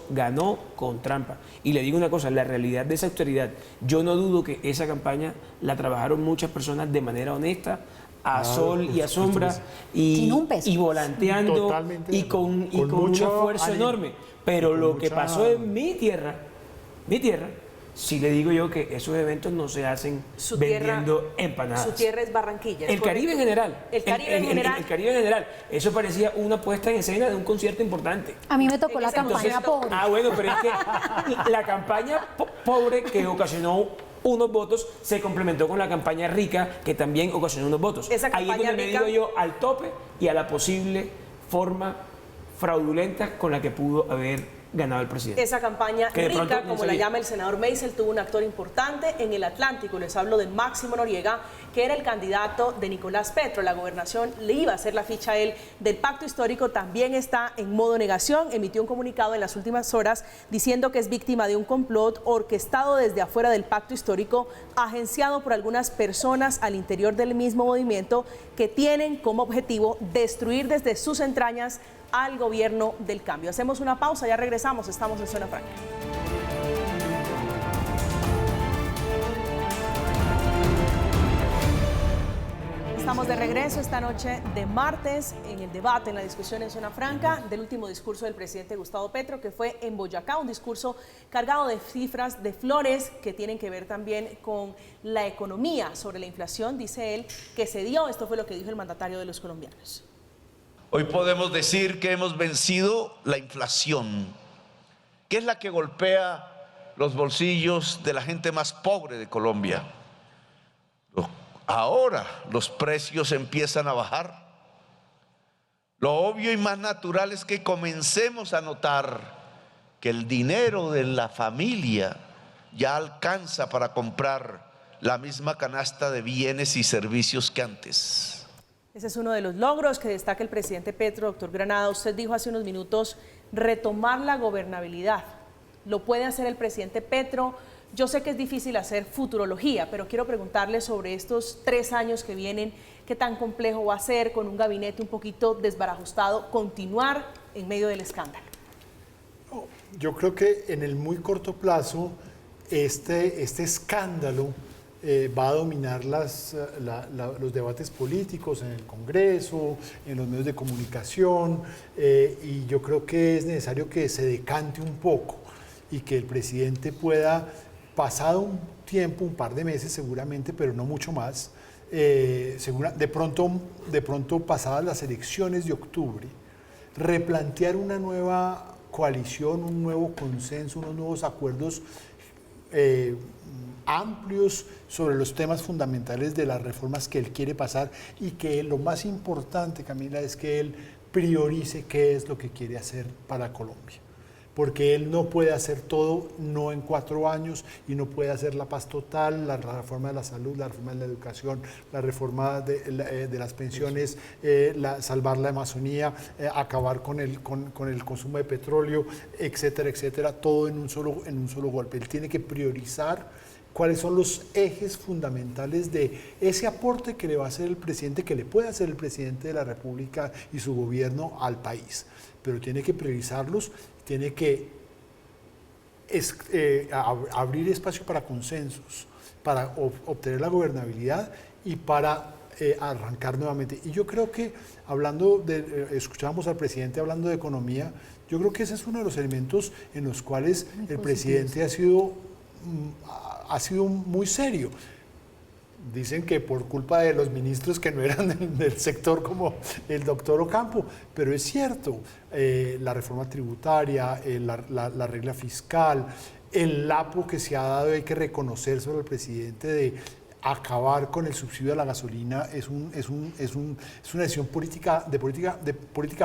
ganó con trampa. Y le digo una cosa, la realidad de esa autoridad, yo no dudo que esa campaña la trabajaron muchas personas de manera honesta, a sol y a sombra, y volanteando, y con un esfuerzo enorme. Pero lo que pasó en mi tierra, sí le digo yo que esos eventos no se hacen vendiendo empanadas. Su tierra es Barranquilla. El Caribe en general. El Caribe en general. El Caribe en general. Eso parecía una puesta en escena de un concierto importante. A mí me tocó la campaña pobre. Bueno, pero es que la campaña pobre que ocasionó unos votos se complementó con la campaña rica que también ocasionó unos votos. Ahí es donde me digo yo al tope y a la posible forma fraudulenta con la que pudo haber ganado el presidente. Esa campaña rica, como la llama el senador Meisel, tuvo un actor importante en el Atlántico. Les hablo de Máximo Noriega, que era el candidato de Nicolás Petro. La gobernación le iba a hacer la ficha a él del pacto histórico. También está en modo negación. Emitió un comunicado en las últimas horas diciendo que es víctima de un complot orquestado desde afuera del pacto histórico, agenciado por algunas personas al interior del mismo movimiento, que tienen como objetivo destruir desde sus entrañas al gobierno del cambio. Hacemos una pausa, ya regresamos, estamos en Zona Franca. Estamos de regreso esta noche de martes en el debate, en la discusión en Zona Franca del último discurso del presidente Gustavo Petro, que fue en Boyacá, un discurso cargado de cifras, de flores, que tienen que ver también con la economía, sobre la inflación, dice él, que se dio. Esto fue lo que dijo el mandatario de los colombianos. Hoy podemos decir que hemos vencido la inflación, que es la que golpea los bolsillos de la gente más pobre de Colombia. Ahora los precios empiezan a bajar. Lo obvio y más natural es que comencemos a notar que el dinero de la familia ya alcanza para comprar la misma canasta de bienes y servicios que antes. Ese es uno de los logros que destaca el presidente Petro. Doctor Granada, usted dijo hace unos minutos retomar la gobernabilidad. ¿Lo puede hacer el presidente Petro? Yo sé que es difícil hacer futurología, pero quiero preguntarle sobre estos 3 años que vienen, qué tan complejo va a ser con un gabinete un poquito desbarajustado continuar en medio del escándalo. Yo creo que en el muy corto plazo este escándalo va a dominar los debates políticos en el Congreso, en los medios de comunicación, y yo creo que es necesario que se decante un poco y que el presidente pueda, pasado un tiempo, un par de meses seguramente, pero no mucho más, de pronto pasadas las elecciones de octubre, replantear una nueva coalición, un nuevo consenso, unos nuevos acuerdos amplios sobre los temas fundamentales de las reformas que él quiere pasar, y que lo más importante, Camila, es que él priorice qué es lo que quiere hacer para Colombia. Porque él no puede hacer todo, no en 4 años, y no puede hacer la paz total, la reforma de la salud, la reforma de la educación, la reforma de las pensiones, salvar la Amazonía, acabar con el consumo de petróleo, etcétera, etcétera, todo en un solo golpe. Él tiene que priorizar cuáles son los ejes fundamentales de ese aporte que le va a hacer el presidente, que le puede hacer el presidente de la República y su gobierno al país. Pero tiene que priorizarlos, tiene que abrir espacio para consensos, para obtener la gobernabilidad y para arrancar nuevamente. Y yo creo que, escuchábamos al presidente hablando de economía, yo creo que ese es uno de los elementos en los cuales el presidente ha sido muy serio. Dicen que por culpa de los ministros que no eran del sector, como el doctor Ocampo, pero es cierto, la reforma tributaria, la regla fiscal, el lapo que se ha dado, hay que reconocer sobre el presidente, de acabar con el subsidio a la gasolina, es una decisión política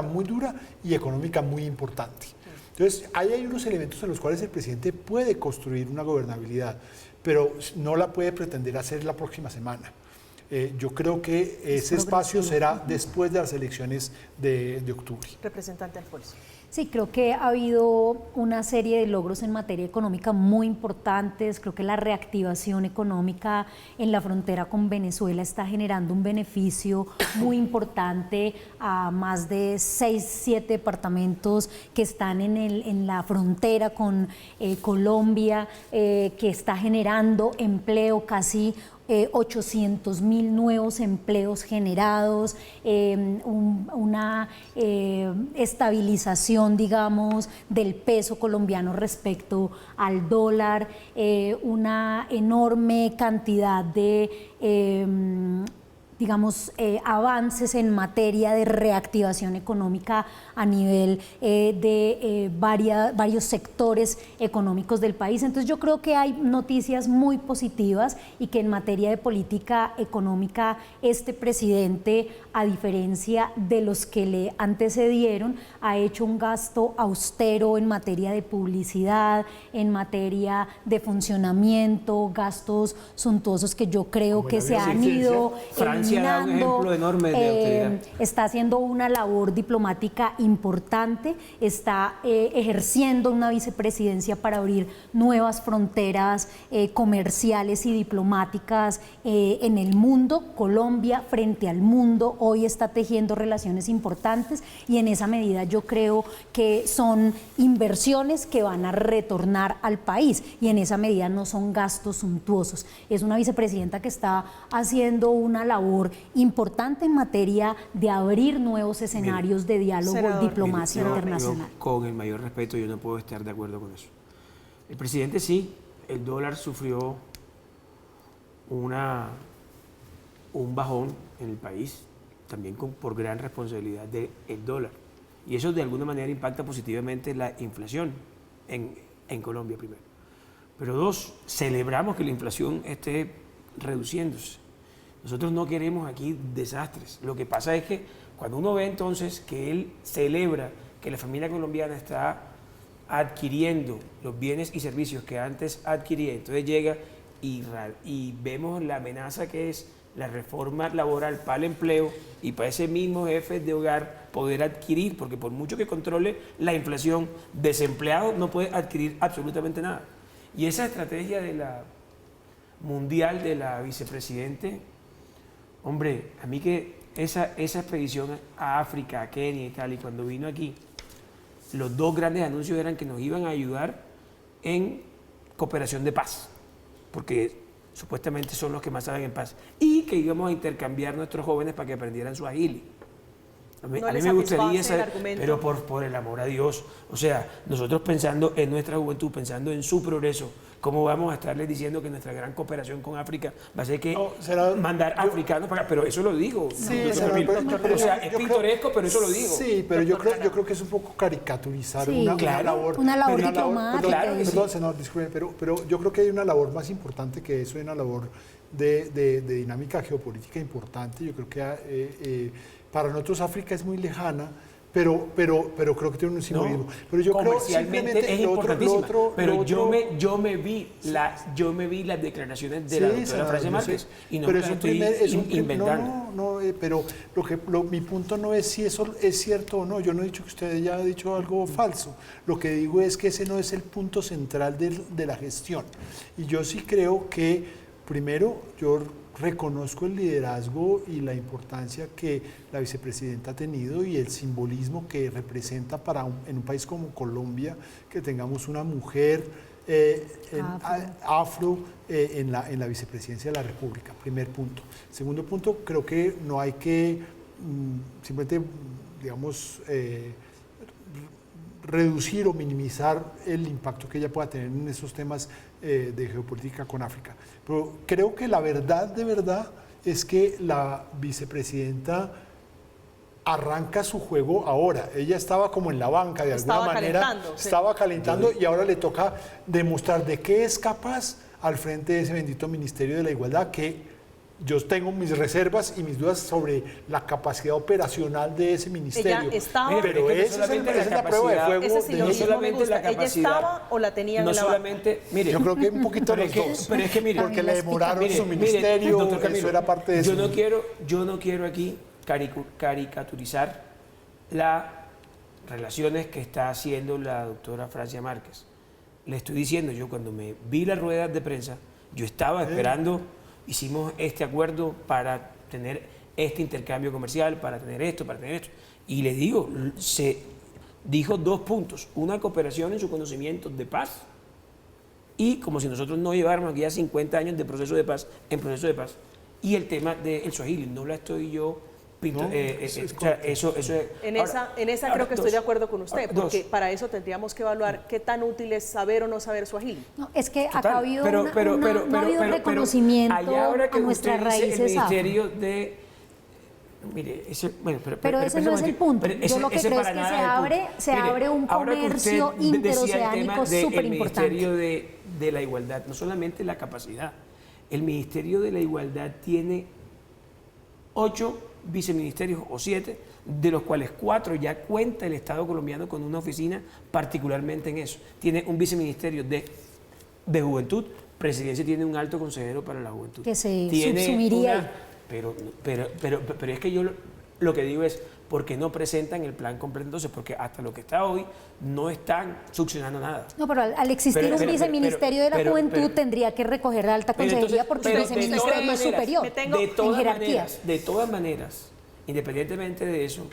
muy dura y económica muy importante. Entonces, ahí hay unos elementos en los cuales el presidente puede construir una gobernabilidad, pero no la puede pretender hacer la próxima semana. Yo creo que ese espacio será después de las elecciones de octubre. Representante Alfonso. Sí, creo que ha habido una serie de logros en materia económica muy importantes. Creo que la reactivación económica en la frontera con Venezuela está generando un beneficio muy importante a más de 6, 7 departamentos que están en la frontera con Colombia, que está generando empleo, casi 800.000 nuevos empleos generados, una estabilización, digamos, del peso colombiano respecto al dólar, una enorme cantidad de avances en materia de reactivación económica a nivel de varios sectores económicos del país. Entonces yo creo que hay noticias muy positivas y que en materia de política económica este presidente, a diferencia de los que le antecedieron, ha hecho un gasto austero en materia de publicidad, en materia de funcionamiento, gastos suntuosos que yo creo que se han ido Francia da un ejemplo enorme de austeridad. Está haciendo una labor diplomática importante, está ejerciendo una vicepresidencia para abrir nuevas fronteras comerciales y diplomáticas en el mundo. Colombia, frente al mundo, hoy está tejiendo relaciones importantes y en esa medida yo creo que son inversiones que van a retornar al país y en esa medida no son gastos suntuosos. Es una vicepresidenta que está haciendo una labor importante en materia de abrir nuevos escenarios de diálogo, diplomacia internacional. Yo, con el mayor respeto, yo no puedo estar de acuerdo con eso. El presidente sí, el dólar sufrió un bajón en el país, también por gran responsabilidad del dólar. Y eso de alguna manera impacta positivamente la inflación en Colombia primero. Pero dos, celebramos que la inflación esté reduciéndose. Nosotros no queremos aquí desastres. Lo que pasa es que cuando uno ve entonces que él celebra que la familia colombiana está adquiriendo los bienes y servicios que antes adquiría, entonces llega y vemos la amenaza que es la reforma laboral para el empleo y para ese mismo jefe de hogar poder adquirir, porque por mucho que controle la inflación, desempleado no puede adquirir absolutamente nada. Y esa estrategia de la mundial de la vicepresidente, hombre, a mí que esa expedición a África, a Kenia y tal, y cuando vino aquí, los dos grandes anuncios eran que nos iban a ayudar en cooperación de paz, porque supuestamente son los que más saben en paz, y que íbamos a intercambiar nuestros jóvenes para que aprendieran su swahili. A mí me gustaría saber, pero por el amor a Dios, o sea, nosotros pensando en nuestra juventud, pensando en su progreso, ¿cómo vamos a estarles diciendo que nuestra gran cooperación con África va a ser que mandar africanos para acá? Pero eso lo digo. Sí, o sea, es pintoresco, pero eso lo digo. Sí, pero yo creo que es un poco caricaturizar una labor. Una labor diplomática. Perdón, senador, disculpe, pero yo creo que hay una labor más importante que eso, hay una labor de dinámica geopolítica importante. Yo creo que para nosotros África es muy lejana, pero creo que tiene un simbolismo. Pero yo creo simplemente es importantísima. Pero yo me vi las declaraciones de la doctora Francia Márquez y no me las estoy inventando. Pero mi punto no es si eso es cierto o no. Yo no he dicho que usted haya dicho algo falso. Lo que digo es que ese no es el punto central de la gestión. Y yo sí creo que, primero, yo reconozco el liderazgo y la importancia que la vicepresidenta ha tenido y el simbolismo que representa en un país como Colombia que tengamos una mujer afro en la vicepresidencia de la República. Primer punto. Segundo punto, creo que no hay que simplemente, digamos, reducir o minimizar el impacto que ella pueda tener en esos temas de geopolítica con África. Pero creo que la verdad de verdad es que la vicepresidenta arranca su juego ahora. Ella estaba como en la banca de alguna manera, estaba calentando y ahora le toca demostrar de qué es capaz al frente de ese bendito Ministerio de la Igualdad, que yo tengo mis reservas y mis dudas sobre la capacidad operacional de ese ministerio. Pero esa es la prueba de fuego. No solamente la capacidad. ¿Ella estaba o la tenían en la banca? Mire, yo creo que un poquito los dos. Pero es que mire, porque le demoraron su ministerio, doctor Camilo, eso era parte de eso. Yo no quiero aquí caricaturizar relaciones que está haciendo la doctora Francia Márquez. Le estoy diciendo, yo cuando me vi las ruedas de prensa, yo estaba esperando, hicimos este acuerdo para tener este intercambio comercial, para tener esto, y le digo, se dijo 2 puntos, una cooperación en su conocimiento de paz, y como si nosotros no lleváramos aquí ya 50 años de proceso de paz, en proceso de paz, y el tema del Swahili, no la estoy yo En esa creo que estoy de acuerdo con usted, porque para eso tendríamos que evaluar qué tan útil es saber o no saber Swahili. No, es que acá ha habido no ha habido reconocimiento a nuestras raíces. El Ministerio de... Mire, pero ese no es el punto. Yo lo que creo es que se abre un comercio interoceánico súper importante. El Ministerio de la Igualdad, no solamente la capacidad, el Ministerio de la Igualdad tiene 8 viceministerios o 7, de los cuales 4 ya cuenta el Estado colombiano con una oficina particularmente en eso. Tiene un viceministerio de Juventud, Presidencia tiene un alto consejero para la juventud. Que se subsumiría. Pero es que yo lo que digo es, ¿por qué no presentan el plan completo? Entonces, porque hasta lo que está hoy no están succionando nada. No, pero al existir un viceministerio de la juventud tendría que recoger la alta consejería porque el viceministerio es superior en jerarquías. De todas maneras, independientemente de eso,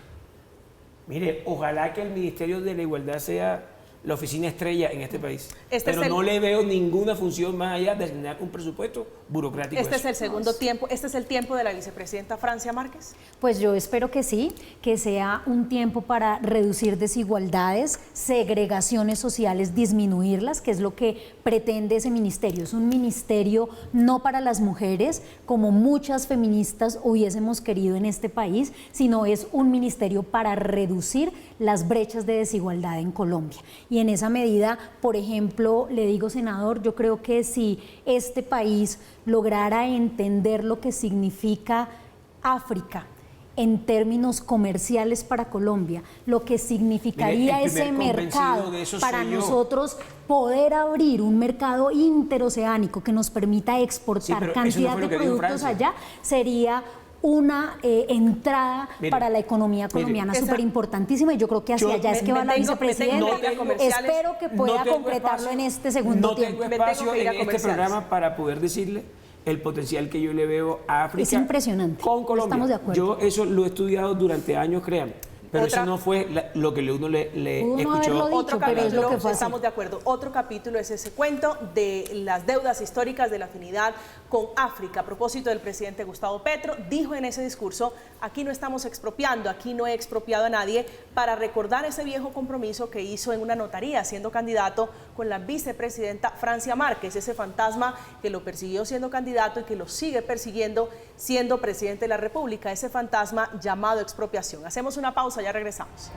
mire, ojalá que el Ministerio de la Igualdad sea la oficina estrella en este país. Pero no le veo ninguna función más allá de asignar un presupuesto burocrático. ¿Este es el segundo tiempo? ¿Este es el tiempo de la vicepresidenta Francia Márquez? Pues yo espero que sí, que sea un tiempo para reducir desigualdades, segregaciones sociales, disminuirlas, que es lo que pretende ese ministerio. Es un ministerio no para las mujeres, como muchas feministas hubiésemos querido en este país, sino es un ministerio para reducir las brechas de desigualdad en Colombia. Y en esa medida, por ejemplo, le digo, senador, yo creo que si este país lograra entender lo que significa África en términos comerciales para Colombia, lo que significaría ese mercado para nosotros poder abrir un mercado interoceánico que nos permita exportar cantidad de productos allá, sería una entrada para la economía colombiana súper importantísima, y yo creo que hacia allá es que va la vicepresidenta. Espero que pueda concretarlo en este segundo tiempo. No tengo espacio en este programa para poder decirle el potencial que yo le veo a África. Es impresionante. Con Colombia. Estamos de acuerdo. Yo eso lo he estudiado durante años, créanme. Pero eso no fue lo que uno le escuchó. Otro capítulo, estamos de acuerdo. Otro capítulo es ese cuento de las deudas históricas de la afinidad con África. A propósito del presidente Gustavo Petro, dijo en ese discurso, aquí no estamos expropiando, aquí no he expropiado a nadie, para recordar ese viejo compromiso que hizo en una notaría siendo candidato con la vicepresidenta Francia Márquez, ese fantasma que lo persiguió siendo candidato y que lo sigue persiguiendo siendo presidente de la República, ese fantasma llamado expropiación. Hacemos una pausa, ya regresamos.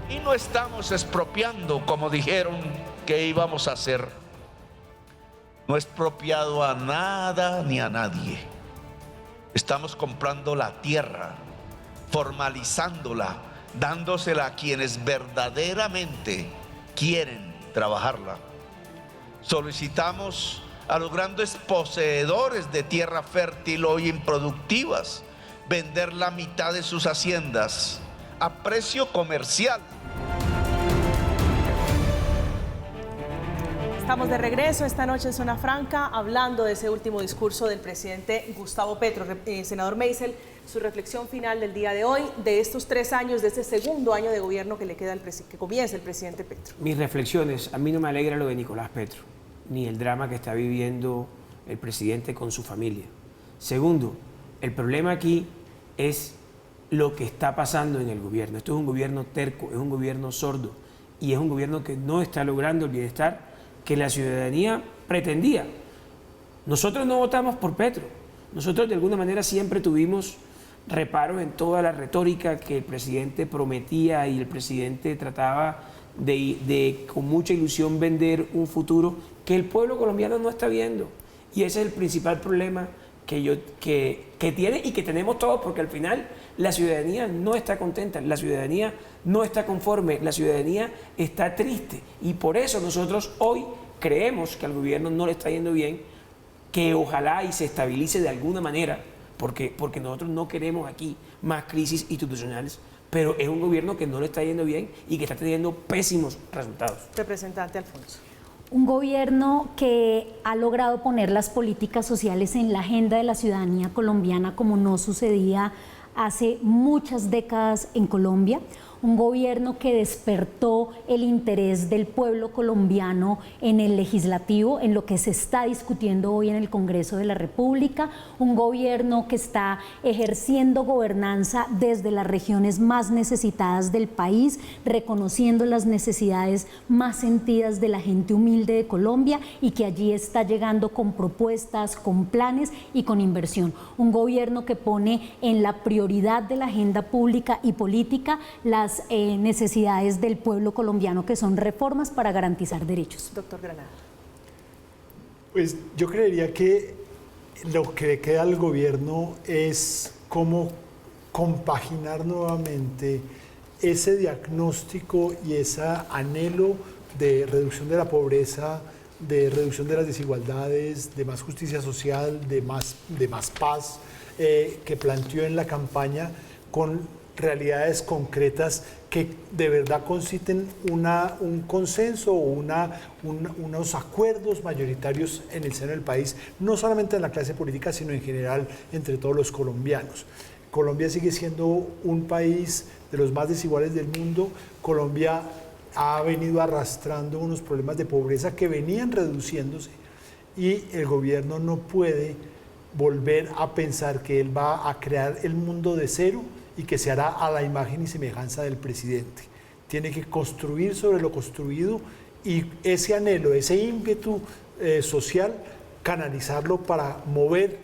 Y no estamos expropiando como dijeron que íbamos a hacer. No he expropiado a nada ni a nadie. Estamos comprando la tierra, formalizándola, dándosela a quienes verdaderamente quieren trabajarla. Solicitamos a los grandes poseedores de tierra fértil o improductivas vender la mitad de sus haciendas a precio comercial. Estamos de regreso esta noche en Zona Franca hablando de ese último discurso del presidente Gustavo Petro. Senador Meisel, su reflexión final del día de hoy, de estos 3 años, de este segundo año de gobierno que le queda que comienza el presidente Petro. Mis reflexiones, a mí no me alegra lo de Nicolás Petro, ni el drama que está viviendo el presidente con su familia. Segundo, el problema aquí es lo que está pasando en el gobierno. Esto es un gobierno terco, es un gobierno sordo y es un gobierno que no está logrando el bienestar que la ciudadanía pretendía. Nosotros no votamos por Petro. Nosotros de alguna manera siempre tuvimos reparos en toda la retórica que el presidente prometía y el presidente trataba de con mucha ilusión vender un futuro que el pueblo colombiano no está viendo. Y ese es el principal problema que tiene y que tenemos todos, porque al final la ciudadanía no está contenta, la ciudadanía no está conforme, la ciudadanía está triste, y por eso nosotros hoy creemos que al gobierno no le está yendo bien, que ojalá y se estabilice de alguna manera, porque nosotros no queremos aquí más crisis institucionales, pero es un gobierno que no le está yendo bien y que está teniendo pésimos resultados. Representante Alfonso. Un gobierno que ha logrado poner las políticas sociales en la agenda de la ciudadanía colombiana como no sucedía hace muchas décadas en Colombia. Un gobierno que despertó el interés del pueblo colombiano en el legislativo, en lo que se está discutiendo hoy en el Congreso de la República. Un gobierno que está ejerciendo gobernanza desde las regiones más necesitadas del país, reconociendo las necesidades más sentidas de la gente humilde de Colombia y que allí está llegando con propuestas, con planes y con inversión. Un gobierno que pone en la prioridad de la agenda pública y política las necesidades del pueblo colombiano, que son reformas para garantizar derechos. Doctor Granado. Pues yo creería que lo que le queda al gobierno es cómo compaginar nuevamente ese diagnóstico y ese anhelo de reducción de la pobreza, de reducción de las desigualdades, de más justicia social, de más paz, que planteó en la campaña, con realidades concretas que de verdad conciten un consenso o unos acuerdos mayoritarios en el seno del país, no solamente en la clase política, sino en general entre todos los colombianos. Colombia sigue siendo un país de los más desiguales del mundo. Colombia ha venido arrastrando unos problemas de pobreza que venían reduciéndose y el gobierno no puede volver a pensar que él va a crear el mundo de cero y que se hará a la imagen y semejanza del presidente. Tiene que construir sobre lo construido y ese anhelo, ese ímpetu social, canalizarlo para mover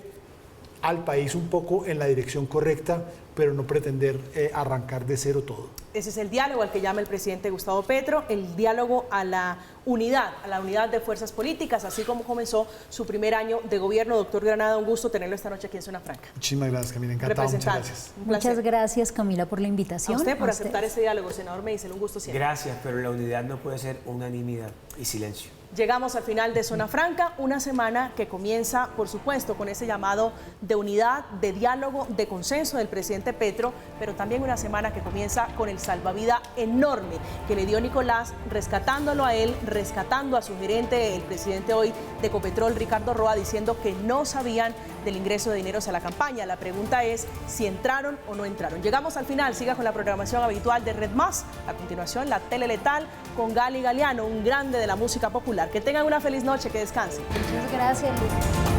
al país un poco en la dirección correcta, pero no pretender arrancar de cero todo. Ese es el diálogo al que llama el presidente Gustavo Petro, el diálogo a la unidad de fuerzas políticas, así como comenzó su primer año de gobierno. Doctor Granada, un gusto tenerlo esta noche aquí en Zona Franca. Muchísimas gracias, Camila, encantado, muchas gracias. Muchas gracias, Camila, por la invitación. A usted por aceptar este diálogo, senador Meisel, un gusto siempre. Gracias, pero la unidad no puede ser unanimidad y silencio. Llegamos al final de Zona Franca, una semana que comienza, por supuesto, con ese llamado de unidad, de diálogo, de consenso del presidente Petro, pero también una semana que comienza con el salvavidas enorme que le dio Nicolás, rescatándolo a él, rescatando a su gerente, el presidente hoy de Ecopetrol, Ricardo Roa, diciendo que no sabían del ingreso de dineros a la campaña. La pregunta es si entraron o no entraron. Llegamos al final, siga con la programación habitual de Red Más. A continuación, la Tele Letal con Gali Galeano, un grande de la música popular. Que tengan una feliz noche, que descansen. Muchas gracias, Luis.